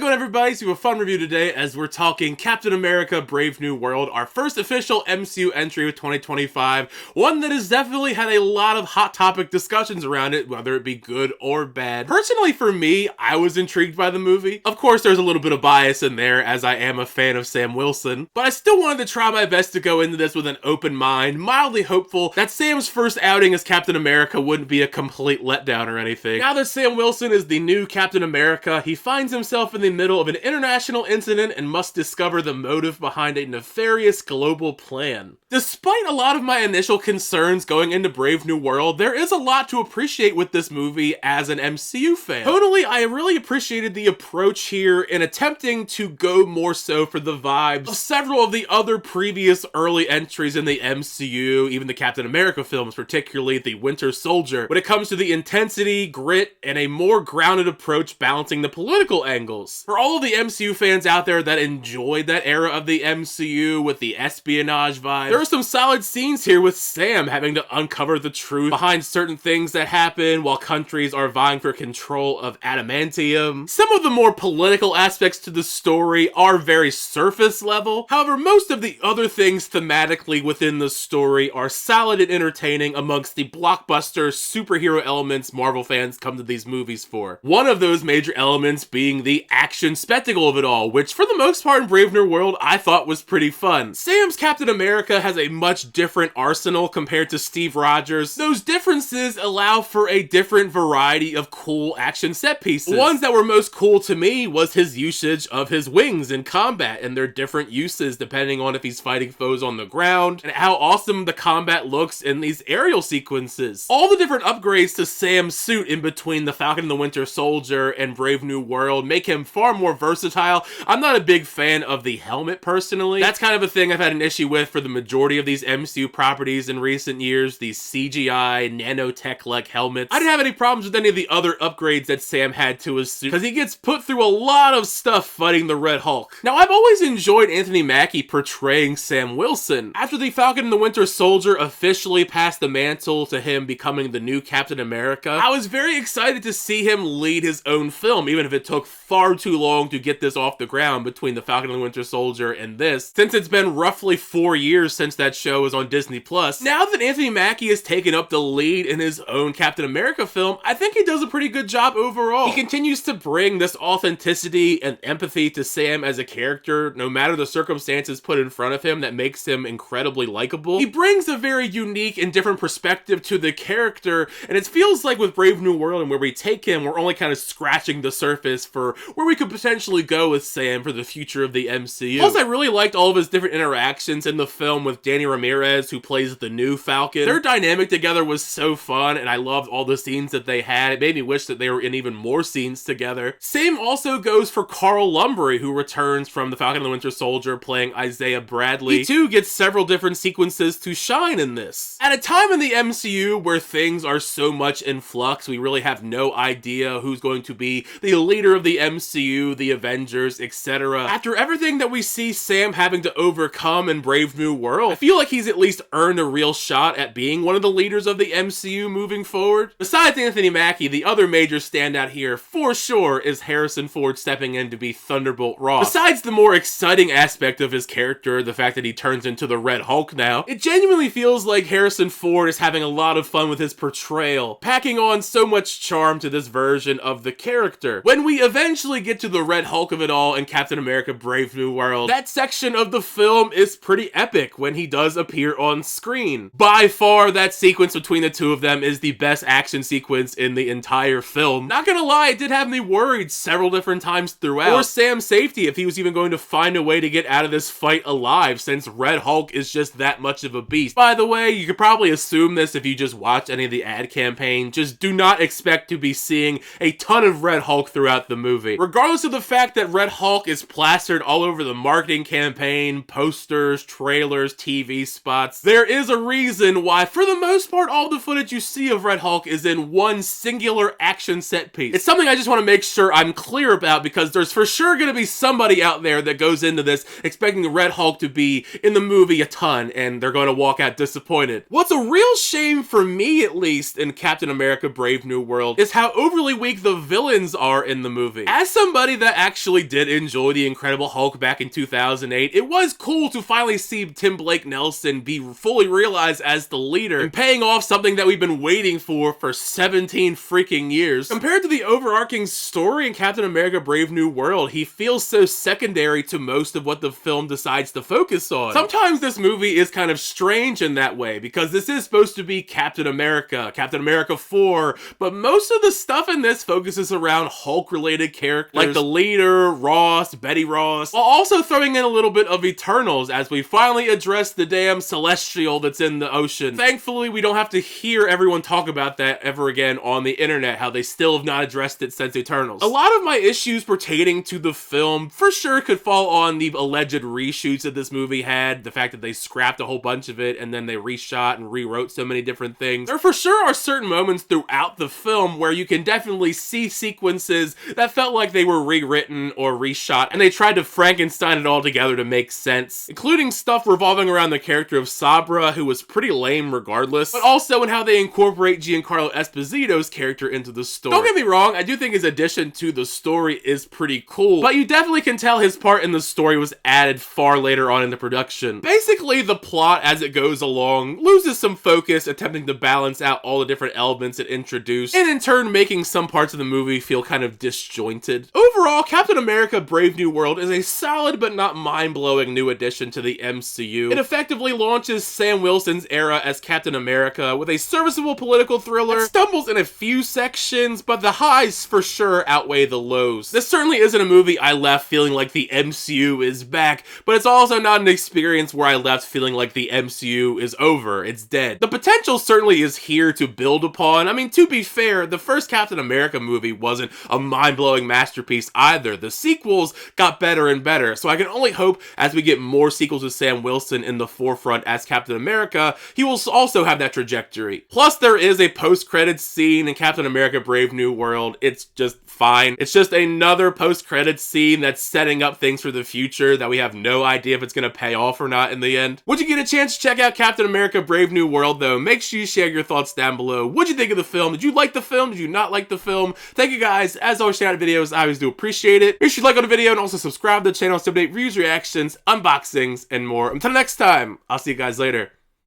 going, everybody? So we have a fun review today as we're talking Captain America Brave New World, our first official MCU entry of 2025, one that has definitely had a lot of hot topic discussions around it, whether it be good or bad. Personally, for me, I was intrigued by the movie. Of course, there's a little bit of bias in there, as I am a fan of Sam Wilson, but I still wanted to try my best to go into this with an open mind, mildly hopeful that Sam's first outing as Captain America wouldn't be a complete letdown or anything. Now that Sam Wilson is the new Captain America, he finds himself in the middle of an international incident and must discover the motive behind a nefarious global plan. Despite a lot of my initial concerns going into Brave New World, there is a lot to appreciate with this movie as an MCU fan. Totally, I really appreciated the approach here in attempting to go more so for the vibes of several of the other previous early entries in the MCU, even the Captain America films, particularly the Winter Soldier, when it comes to the intensity, grit, and a more grounded approach balancing the political angles. For all of the MCU fans out there that enjoyed that era of the MCU with the espionage vibe, there are some solid scenes here with Sam having to uncover the truth behind certain things that happen while countries are vying for control of adamantium. Some of the more political aspects to the story are very surface level. However, most of the other things thematically within the story are solid and entertaining amongst the blockbuster superhero elements Marvel fans come to these movies for. One of those major elements being the action spectacle of it all, which for the most part in Brave New World I thought was pretty fun. Sam's Captain America has a much different arsenal compared to Steve Rogers. Those differences allow for a different variety of cool action set pieces. The ones that were most cool to me was his usage of his wings in combat and their different uses depending on if he's fighting foes on the ground, and how awesome the combat looks in these aerial sequences. All the different upgrades to Sam's suit in between the Falcon and the Winter Soldier and Brave New World make him far more versatile. I'm not a big fan of the helmet personally. That's kind of a thing I've had an issue with for the majority of these MCU properties in recent years, these CGI nanotech-like helmets. I didn't have any problems with any of the other upgrades that Sam had to his suit, because he gets put through a lot of stuff fighting the Red Hulk. Now, I've always enjoyed Anthony Mackie portraying Sam Wilson. After the Falcon and the Winter Soldier officially passed the mantle to him becoming the new Captain America, I was very excited to see him lead his own film, even if it took far too long to get this off the ground between the Falcon and the Winter Soldier and this, since it's been roughly 4 years since that show was on Disney+. Now that Anthony Mackie has taken up the lead in his own Captain America film, I think he does a pretty good job overall. He continues to bring this authenticity and empathy to Sam as a character, no matter the circumstances put in front of him, that makes him incredibly likable. He brings a very unique and different perspective to the character, and it feels like with Brave New World and where we take him, we're only kind of scratching the surface for where we could potentially go with Sam for the future of the MCU. Plus, I really liked all of his different interactions in the film with Danny Ramirez, who plays the new Falcon. Their dynamic together was so fun, and I loved all the scenes that they had. It made me wish that they were in even more scenes together. Same also goes for Carl Lumbry, who returns from the Falcon and the Winter Soldier playing Isaiah Bradley. He too gets several different sequences to shine in this. At a time in the MCU where things are so much in flux, we really have no idea who's going to be the leader of the MCU, the Avengers, etc. After everything that we see Sam having to overcome in Brave New World, I feel like he's at least earned a real shot at being one of the leaders of the MCU moving forward. Besides Anthony Mackie, the other major standout here, for sure, is Harrison Ford stepping in to be Thunderbolt Ross. Besides the more exciting aspect of his character, the fact that he turns into the Red Hulk now, it genuinely feels like Harrison Ford is having a lot of fun with his portrayal, packing on so much charm to this version of the character. When we eventually get to the Red Hulk of it all in Captain America Brave New World, that section of the film is pretty epic when he does appear on screen. By far, that sequence between the two of them is the best action sequence in the entire film. Not gonna lie, it did have me worried several different times throughout, or Sam's safety if he was even going to find a way to get out of this fight alive, since Red Hulk is just that much of a beast. By the way, you could probably assume this if you just watch any of the ad campaign. Just do not expect to be seeing a ton of Red Hulk throughout the movie. Regardless of the fact that Red Hulk is plastered all over the marketing campaign, posters, trailers, TV spots, there is a reason why, for the most part, all the footage you see of Red Hulk is in one singular action set piece. It's something I just want to make sure I'm clear about, because there's for sure going to be somebody out there that goes into this expecting Red Hulk to be in the movie a ton, and they're going to walk out disappointed. What's a real shame for me, at least, in Captain America Brave New World is how overly weak the villains are in the movie. As somebody somebody that actually did enjoy The Incredible Hulk back in 2008, it was cool to finally see Tim Blake Nelson be fully realized as the leader and paying off something that we've been waiting for 17 freaking years. Compared to the overarching story in Captain America Brave New World, he feels so secondary to most of what the film decides to focus on. Sometimes this movie is kind of strange in that way, because this is supposed to be Captain America 4, but most of the stuff in this focuses around Hulk-related characters like the leader, Ross, Betty Ross, while also throwing in a little bit of Eternals as we finally address the damn Celestial that's in the ocean. Thankfully, we don't have to hear everyone talk about that ever again on the internet, how they still have not addressed it since Eternals. A lot of my issues pertaining to the film for sure could fall on the alleged reshoots that this movie had, the fact that they scrapped a whole bunch of it and then they reshot and rewrote so many different things. There for sure are certain moments throughout the film where you can definitely see sequences that felt like they were rewritten or reshot, and they tried to Frankenstein it all together to make sense, including stuff revolving around the character of Sabra, who was pretty lame regardless, but also in how they incorporate Giancarlo Esposito's character into the story. Don't get me wrong, I do think his addition to the story is pretty cool, but you definitely can tell his part in the story was added far later on in the production. Basically, the plot as it goes along loses some focus, attempting to balance out all the different elements it introduced, and in turn making some parts of the movie feel kind of disjointed. Overall, Captain America Brave New World is a solid but not mind-blowing new addition to the MCU. It effectively launches Sam Wilson's era as Captain America with a serviceable political thriller that stumbles in a few sections, but the highs for sure outweigh the lows. This certainly isn't a movie I left feeling like the MCU is back, but it's also not an experience where I left feeling like the MCU is over, it's dead. The potential certainly is here to build upon. I mean, to be fair, the first Captain America movie wasn't a mind-blowing masterpiece either. The sequels got better and better, so I can only hope as we get more sequels with Sam Wilson in the forefront as Captain America, he will also have that trajectory. Plus, there is a post-credits scene in Captain America Brave New World. It's just fine. It's just another post-credits scene that's setting up things for the future that we have no idea if it's gonna pay off or not in the end. Would you get a chance to check out Captain America Brave New World though? Make sure you share your thoughts down below. What'd you think of the film? Did you like the film? Did you not like the film? Thank you guys. As always, check out videos. I always do appreciate it. Make sure you like on the video and also subscribe to the channel to update reviews, reactions, unboxings, and more. Until next time, I'll see you guys later.